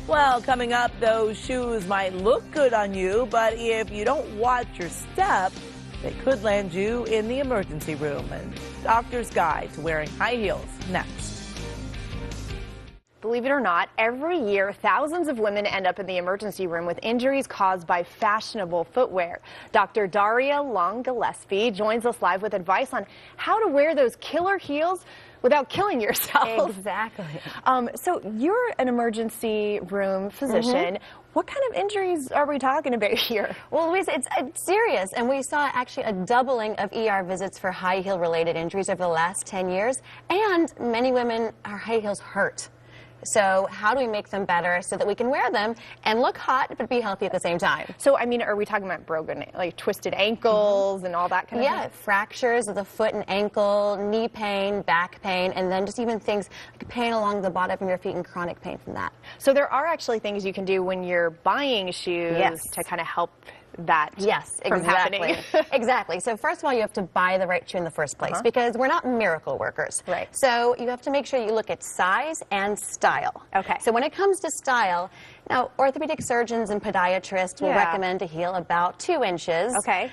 Well, coming up, those shoes might look good on you, but if you don't watch your step, they could land you in the emergency room. And doctor's guide to wearing high heels next. Believe it or not, every year thousands of women end up in the emergency room with injuries caused by fashionable footwear. Dr. Daria Long-Gillespie joins us live with advice on how to wear those killer heels without killing yourself. Exactly. So you're an emergency room physician. What kind of injuries are we talking about here? Well, Louise, it's serious, and we saw actually a doubling of ER visits for high heel related injuries over the last 10 years, and many women, our high heels hurt. So how do we make them better so that we can wear them and look hot but be healthy at the same time? So, I mean, are we talking about broken, like twisted ankles and all that kind of thing? Yeah, fractures of the foot and ankle, knee pain, back pain, and then just even things like pain along the bottom of your feet and chronic pain from that. So there are actually things you can do when you're buying shoes to kind of help that from happening. Exactly. So first of all, you have to buy the right shoe in the first place because we're not miracle workers. Right. So you have to make sure you look at size and style. Okay. So when it comes to style, now orthopedic surgeons and podiatrists will recommend a heel about 2 inches. Okay.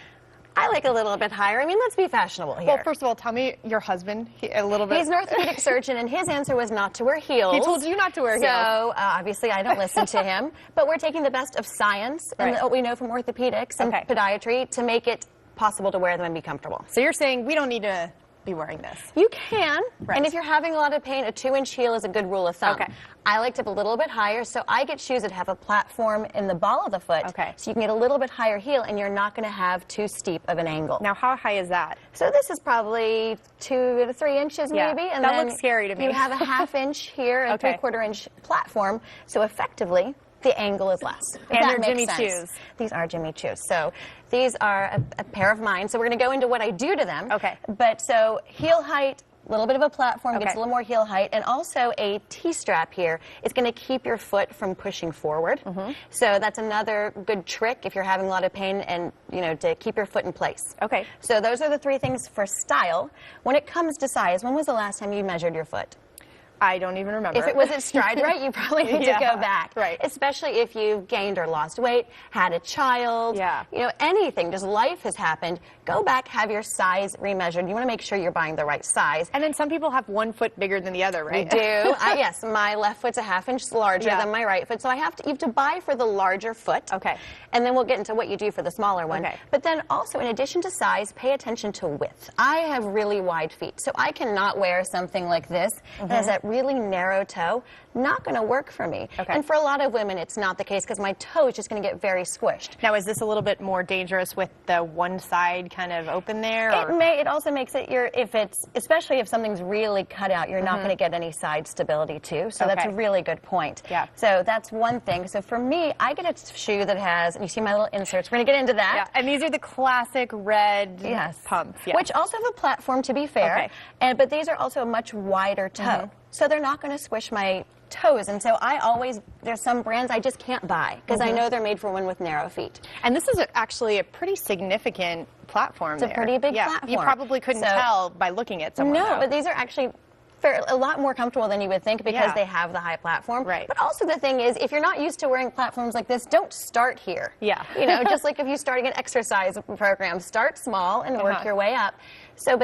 I like a little bit higher. I mean, let's be fashionable here. Well, first of all, tell me your husband a little bit. He's an orthopedic surgeon, and his answer was not to wear heels. He told you not to wear heels. So, obviously, I don't listen to him. But we're taking the best of science and what we know from orthopedics and podiatry to make it possible to wear them and be comfortable. So you're saying we don't need to be wearing this? You can. And if you're having a lot of pain, a 2-inch heel is a good rule of thumb. Okay. I like to have a little bit higher, so I get shoes that have a platform in the ball of the foot. Okay. So you can get a little bit higher heel, and you're not going to have too steep of an angle. Now, how high is that? So this is probably 2 to 3 inches maybe. And that then looks scary to me. You have a 1/2 inch here, a 3/4 inch platform. So effectively, the angle is less. And they're Jimmy Choos. These are Jimmy Choos. So these are a pair of mine. So we're going to go into what I do to them. Okay. But so heel height, a little bit of a platform, gets a little more heel height, and also a T-strap here is going to keep your foot from pushing forward. So that's another good trick if you're having a lot of pain and, you know, to keep your foot in place. Okay. So those are the 3 things for style. When it comes to size, when was the last time you measured your foot? I don't even remember. If it was at stride right, you probably need to go back. Right. Especially if you've gained or lost weight, had a child, you know, anything, just life has happened. Go back, have your size remeasured. You want to make sure you're buying the right size. And then some people have one foot bigger than the other, right? We do. Yes, my left foot's a 1/2 inch larger than my right foot. So you have to buy for the larger foot. Okay. And then we'll get into what you do for the smaller one. Okay. But then also, in addition to size, pay attention to width. I have really wide feet, so I cannot wear something like this that has that really narrow toe. Not going to work for me. Okay. And for a lot of women, it's not the case because my toe is just going to get very squished. Now, is this a little bit more dangerous with the one side kind of open there? Or? It also makes it especially if something's really cut out, you're not going to get any side stability too. So that's a really good point. Yeah. So that's one thing. So for me, I get a shoe that has, and you see my little inserts. We're going to get into that. Yeah. And these are the classic red pumps. Yes. Which also have a platform, to be fair. Okay. But these are also a much wider toe. So they're not going to squish my toes, and so there's some brands I just can't buy because I know they're made for women with narrow feet. And this is actually a pretty significant platform. It's a pretty big platform. You probably couldn't tell by looking at someone. No, but these are actually a lot more comfortable than you would think because they have the high platform. Right. But also the thing is, if you're not used to wearing platforms like this, don't start here. Yeah. You know, just like if you're starting an exercise program, start small and work your way up. So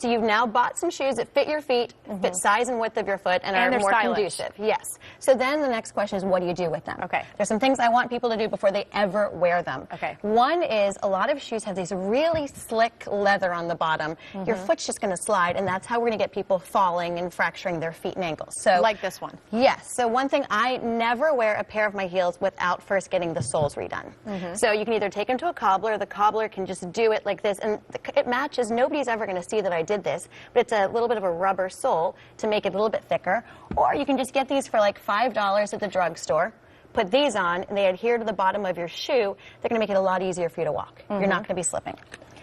you've now bought some shoes that fit your feet, fit size and width of your foot, and are more conducive. Yes. So then the next question is, what do you do with them? Okay. There's some things I want people to do before they ever wear them. Okay. One is a lot of shoes have these really slick leather on the bottom. Your foot's just going to slide, and that's how we're going to get people falling and fracturing their feet and ankles. So like this one. Yes. So one thing, I never wear a pair of my heels without first getting the soles redone. So you can either take them to a cobbler. The cobbler can just do it like this, and it matches. Nobody's ever going to see that I did this, but it's a little bit of a rubber sole to make it a little bit thicker. Or you can just get these for like $5 at the drugstore. Put these on, and they adhere to the bottom of your shoe. They're going to make it a lot easier for you to walk. You're not going to be slipping.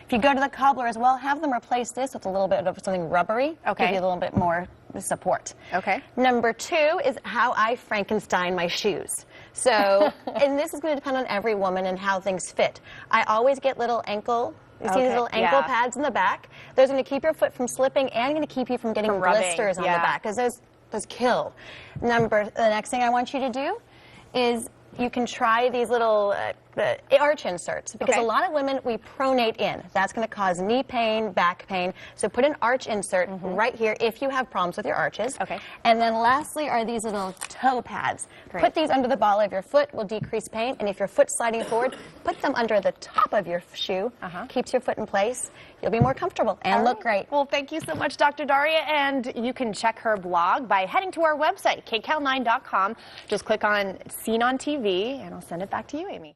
If you go to the cobbler as well, have them replace this with a little bit of something rubbery. Okay. Give you a little bit more support. Okay. Number 2 is how I Frankenstein my shoes. So, and this is going to depend on every woman and how things fit. I always get little ankle. You see these little ankle pads in the back? Those are going to keep your foot from slipping and going to keep you from getting blisters on the back because those kill. The next thing I want you to do is you can try these little arch inserts, because a lot of women, we pronate in. That's going to cause knee pain, back pain. So put an arch insert right here if you have problems with your arches. Okay. And then lastly are these little toe pads. Great. Put these under the ball of your foot, will decrease pain. And if your foot's sliding forward, put them under the top of your shoe. Keeps your foot in place. You'll be more comfortable and look great. Well, thank you so much, Dr. Daria. And you can check her blog by heading to our website, KCAL9.com. Just click on Seen on TV, and I'll send it back to you, Amy.